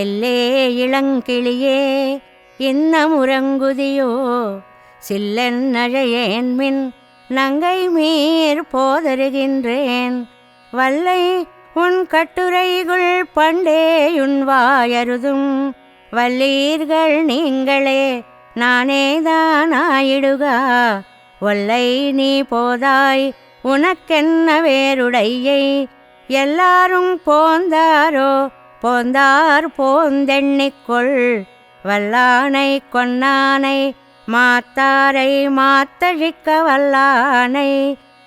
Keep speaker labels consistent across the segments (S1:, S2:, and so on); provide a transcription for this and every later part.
S1: எல்லே இளங்கிளியே இன்னமுறங்குதியோ சில்லென்னழையேன்மின் நங்கை மீர் போதருகின்றேன் வல்லை உன் கட்டுரைகுள் பண்டேயுன் வாயருதும் வல்லீர்கள் நீங்களே நானேதானாயிடுகா ஒல்லை நீ போதாய் உனக்கென்ன வேறுடையை எல்லாரும் போந்தாரோ போந்தார் போந்தெண்ணிக்கொள் வல்லானை கொன்னானை மாத்தாரை மாத்தழிக்க வல்லானை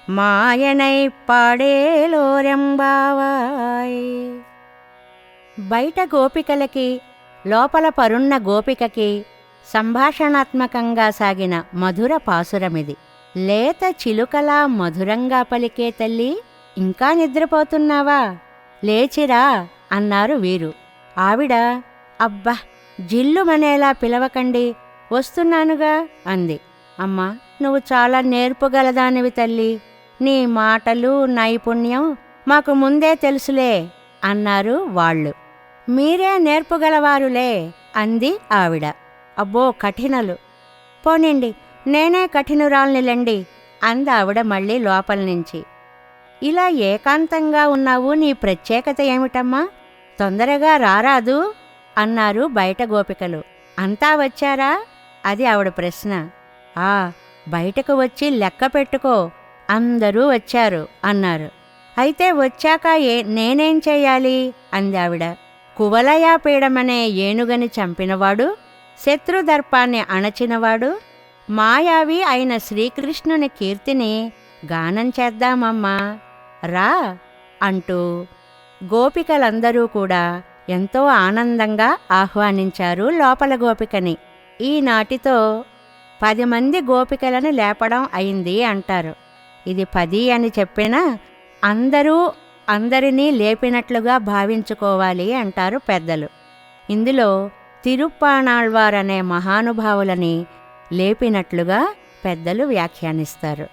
S1: మాయనై పాడేలోరెంబావాయ్. బయట గోపికలకి లోపల పరున్న గోపికకి సంభాషణాత్మకంగా సాగిన మధుర పాసురమిది. లేత చిలుకలా మధురంగా పలికే తల్లి, ఇంకా నిద్రపోతున్నావా, లేచిరా అన్నారు వీరు. ఆవిడ అబ్బా జిల్లుమనేలా పిలవకండి, వస్తున్నానుగా అంది. అమ్మా, నువ్వు చాలా నేర్పుగలదానివి తల్లి, నీ మాటలు నైపుణ్యం మాకు ముందే తెలుసులే అన్నారు వాళ్ళు. మీరే నేర్పుగలవారులే అంది ఆవిడ. అబ్బో కఠినలు, పోనిండి నేనే కఠినురాల్నిలెండి అందావిడ మళ్ళీ లోపల నుంచి. ఇలా ఏకాంతంగా ఉన్నావు, నీ ప్రత్యేకత ఏమిటమ్మా, తొందరగా రారాదు అన్నారు బయట గోపికలు. అంతా వచ్చారా అది ఆవిడ ప్రశ్న. ఆ బయటకు వచ్చి లెక్క పెట్టుకో, అందరూ వచ్చారు అన్నారు. అయితే వచ్చాక నేనేం చెయ్యాలి అందావిడ. కువలయాపీడమనే ఏనుగని చంపినవాడు, శత్రుదర్పాన్ని అణచినవాడు, మాయావి అయిన శ్రీకృష్ణుని కీర్తిని గానం చేద్దామమ్మా రా అంటూ గోపికలందరూ కూడా ఎంతో ఆనందంగా ఆహ్వానించారు లోపల గోపికని. ఈనాటితో 10 మంది గోపికలను లేపడం అయింది అంటారు. ఇది 10 అని చెప్పినా అందరూ అందరినీ లేపినట్లుగా భావించుకోవాలి అంటారు పెద్దలు. ఇందులో తిరుప్పాణాళ్వారనే మహానుభావులని లేపినట్లుగా పెద్దలు వ్యాఖ్యానిస్తారు.